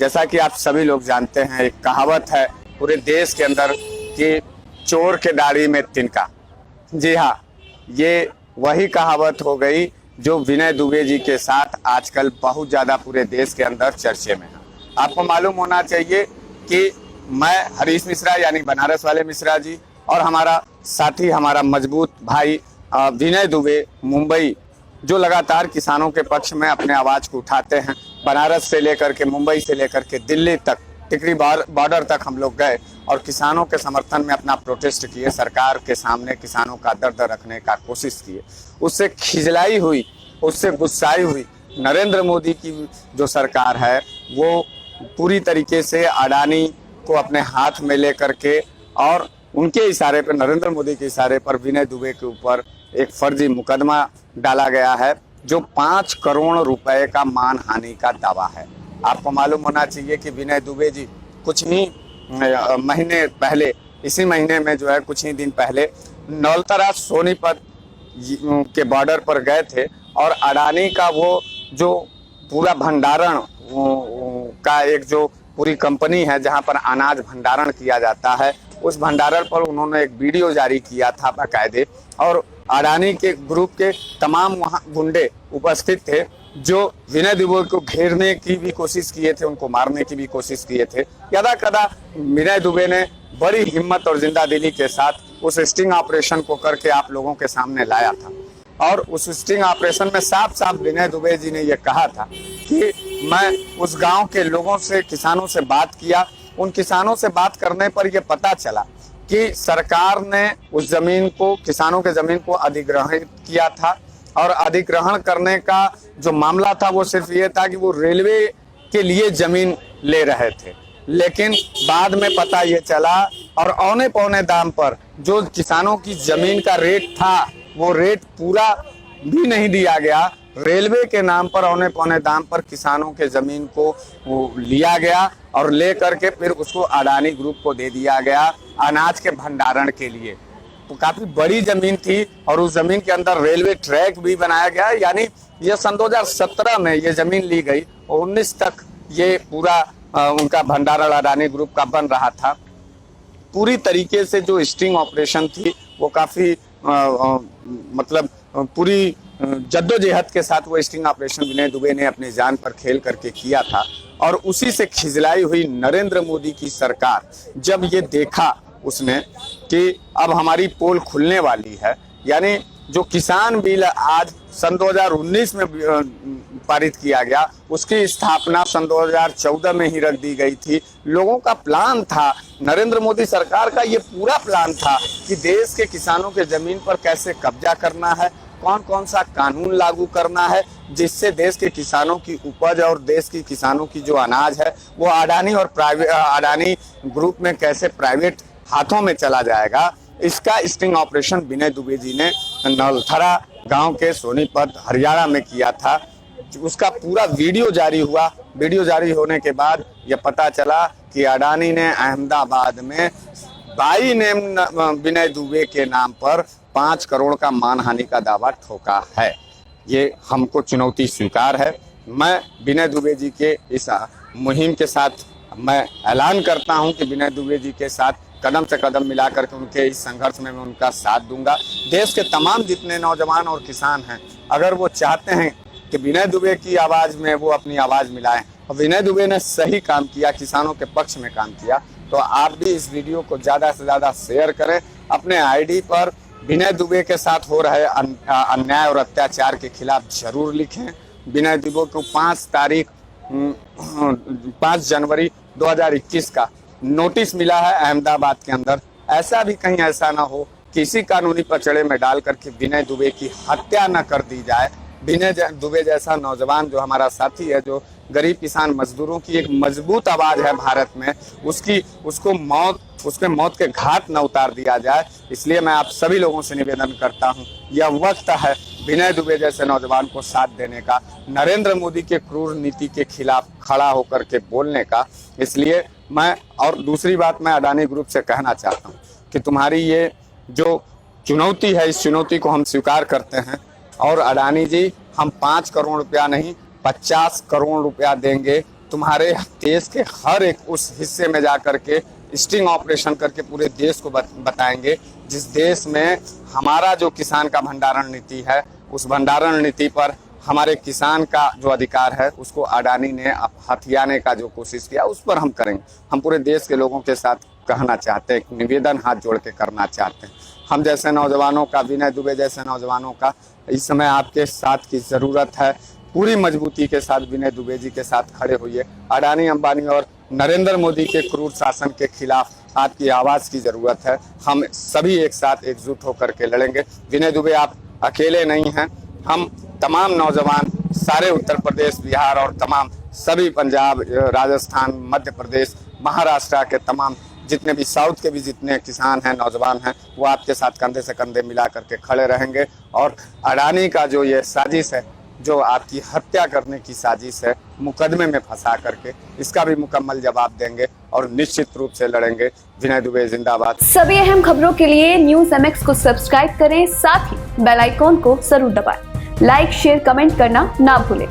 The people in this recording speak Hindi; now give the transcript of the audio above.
जैसा कि आप सभी लोग जानते हैं, एक कहावत है पूरे देश के अंदर कि चोर के दाढ़ी में तिनका। जी हाँ, ये वही कहावत हो गई जो विनय दुबे जी के साथ आजकल बहुत ज़्यादा पूरे देश के अंदर चर्चे में है। आपको मालूम होना चाहिए कि मैं हरीश मिश्रा यानी बनारस वाले मिश्रा जी और हमारा साथी, हमारा मजबूत भाई विनय दुबे मुंबई, जो लगातार किसानों के पक्ष में अपने आवाज़ को उठाते हैं। बनारस से लेकर के, मुंबई से लेकर के दिल्ली तक, टिकरी बॉर्डर तक हम लोग गए और किसानों के समर्थन में अपना प्रोटेस्ट किए, सरकार के सामने किसानों का दर्द रखने का कोशिश किए। उससे खिजलाई हुई, उससे गुस्साई हुई नरेंद्र मोदी की जो सरकार है वो पूरी तरीके से अडानी को अपने हाथ में लेकर के और उनके इशारे पर, नरेंद्र मोदी के इशारे पर विनय दुबे के ऊपर एक फर्जी मुकदमा डाला गया है जो 5 करोड़ रुपए का मानहानि का दावा है। आपको मालूम होना चाहिए कि विनय दुबे जी कुछ ही महीने पहले, इसी महीने में जो है कुछ ही दिन पहले नौलतरा सोनीपत के बॉर्डर पर गए थे और अडानी का वो जो पूरा भंडारण का एक जो पूरी कंपनी है जहां पर अनाज भंडारण किया जाता है, उस भंडारण पर उन्होंने एक वीडियो जारी किया था बाकायदे, और अडानी के ग्रुप के तमाम वहां गुंडे उपस्थित थे जो विनय दुबे को घेरने की भी कोशिश किए थे, उनको मारने की भी कोशिश किए थे। यदा कदा विनय दुबे ने बड़ी हिम्मत और जिंदादिली के साथ उस स्टिंग ऑपरेशन को करके आप लोगों के सामने लाया था और उस स्टिंग ऑपरेशन में साफ साफ विनय दुबे जी ने यह कहा था कि मैं उस गांव के लोगों से, किसानों से बात किया। उन किसानों से बात करने पर यह पता चला कि सरकार ने उस जमीन को, किसानों के जमीन को अधिग्रहित किया था और अधिग्रहण करने का जो मामला था वो सिर्फ ये था कि वो रेलवे के लिए जमीन ले रहे थे। लेकिन बाद में पता ये चला और औने पौने दाम पर जो किसानों की जमीन का रेट था वो रेट पूरा भी नहीं दिया गया। रेलवे के नाम पर औने पौने दाम पर किसानों के जमीन को वो लिया गया और ले करके फिर उसको अडानी ग्रुप को दे दिया गया अनाज के भंडारण के लिए। तो काफी बड़ी जमीन थी और उस जमीन के अंदर रेलवे ट्रैक भी बनाया गया। यानी यह सन 2017 में ये जमीन ली गई और 19 तक ये पूरा उनका भंडारण अडानी ग्रुप का बन रहा था। पूरी तरीके से जो स्टिंग ऑपरेशन थी वो काफी मतलब पूरी जद्दोजहद के साथ वो स्टिंग ऑपरेशन विनय दुबे ने अपनी जान पर खेल करके किया था। और उसी से खिजलाई हुई नरेंद्र मोदी की सरकार जब ये देखा उसने कि अब हमारी पोल खुलने वाली है, यानी जो किसान बिल आज सन 2019 में पारित किया गया, उसकी स्थापना सन 2014 में ही रख दी गई थी। लोगों का प्लान था, नरेंद्र मोदी सरकार का ये पूरा प्लान था कि देश के किसानों के जमीन पर कैसे कब्जा करना है, कौन कौन सा कानून लागू करना है जिससे देश के किसानों की उपज और देश की किसानों की जो अनाज है वो अडानी और अडानी ग्रुप में कैसे प्राइवेट हाथों में चला जाएगा। इसका स्टिंग ऑपरेशन विनय दुबे जी ने नौलथरा गांव के सोनीपत हरियाणा में किया था। उसका पूरा वीडियो जारी हुआ। वीडियो जारी होने के बाद यह पता चला कि अडानी ने अहमदाबाद में बाई नेम विनय दुबे के नाम पर 5 करोड़ का मानहानि का दावा ठोका है। ये हमको चुनौती स्वीकार है। मैं विनय दुबे जी के इस मुहिम के साथ मैं ऐलान करता हूं कि विनय दुबे जी के साथ कदम से कदम मिलाकर के उनके इस संघर्ष में मैं उनका साथ दूंगा। देश के तमाम जितने नौजवान और किसान हैं, अगर वो चाहते हैं कि विनय दुबे की आवाज़ में वो अपनी आवाज़ मिलाएं, और विनय दुबे ने सही काम किया, किसानों के पक्ष में काम किया, तो आप भी इस वीडियो को ज़्यादा से ज़्यादा शेयर करें। अपने आईडी पर विनय दुबे के साथ हो रहे अन्याय और अत्याचार के खिलाफ जरूर लिखें। विनय दुबे को 5 जनवरी 2021 का नोटिस मिला है अहमदाबाद के अंदर। ऐसा भी कहीं ऐसा ना हो, किसी कानूनी पचड़े में डाल करके विनय दुबे की हत्या न कर दी जाए। विनय दुबे जैसा नौजवान जो हमारा साथी है, जो गरीब किसान मजदूरों की एक मजबूत आवाज है भारत में, उसके मौत के घाट न उतार दिया जाए। इसलिए मैं आप सभी लोगों से निवेदन करता हूं, यह वक्त है विनय दुबे जैसे नौजवान को साथ देने का, नरेंद्र मोदी के क्रूर नीति के खिलाफ खड़ा होकर के बोलने का। इसलिए मैं, और दूसरी बात मैं अडानी ग्रुप से कहना चाहता हूं कि तुम्हारी ये जो चुनौती है, इस चुनौती को हम स्वीकार करते हैं। और अडानी जी, हम 5 करोड़ रुपया नहीं 50 करोड़ रुपया देंगे तुम्हारे देश के हर एक उस हिस्से में जा करके स्टिंग ऑपरेशन करके पूरे देश को बताएंगे, जिस देश में हमारा जो किसान का भंडारण नीति है, उस भंडारण नीति पर हमारे किसान का जो अधिकार है उसको अडानी ने हथियाने का जो कोशिश किया, उस पर हम करेंगे। हम पूरे देश के लोगों के साथ कहना चाहते हैं, निवेदन हाथ जोड़ के करना चाहते हैं। हम जैसे नौजवानों का, विनय दुबे जैसे नौजवानों का इस समय आपके साथ की ज़रूरत है। पूरी मजबूती के साथ विनय दुबे जी के साथ खड़े होइए। अडानी, अंबानी और नरेंद्र मोदी के क्रूर शासन के खिलाफ आपकी आवाज़ की ज़रूरत है। हम सभी एक साथ एकजुट होकर के लड़ेंगे। विनय दुबे आप अकेले नहीं हैं, हम तमाम नौजवान सारे उत्तर प्रदेश, बिहार और तमाम सभी पंजाब, राजस्थान, मध्य प्रदेश, महाराष्ट्र के तमाम जितने भी साउथ के भी जितने किसान हैं, नौजवान हैं, वो आपके साथ कंधे से कंधे मिला करके खड़े रहेंगे। और अडानी का जो ये साजिश है, जो आपकी हत्या करने की साजिश है, मुकदमे में फंसा करके, इसका भी मुकम्मल जवाब देंगे और निश्चित रूप से लड़ेंगे। विनय दुबे जिंदाबाद। सभी अहम खबरों के लिए न्यूज़ MX को सब्सक्राइब करें, साथ ही बेल आइकॉन को जरूर दबाएं। लाइक, शेयर, कमेंट करना ना भूलें।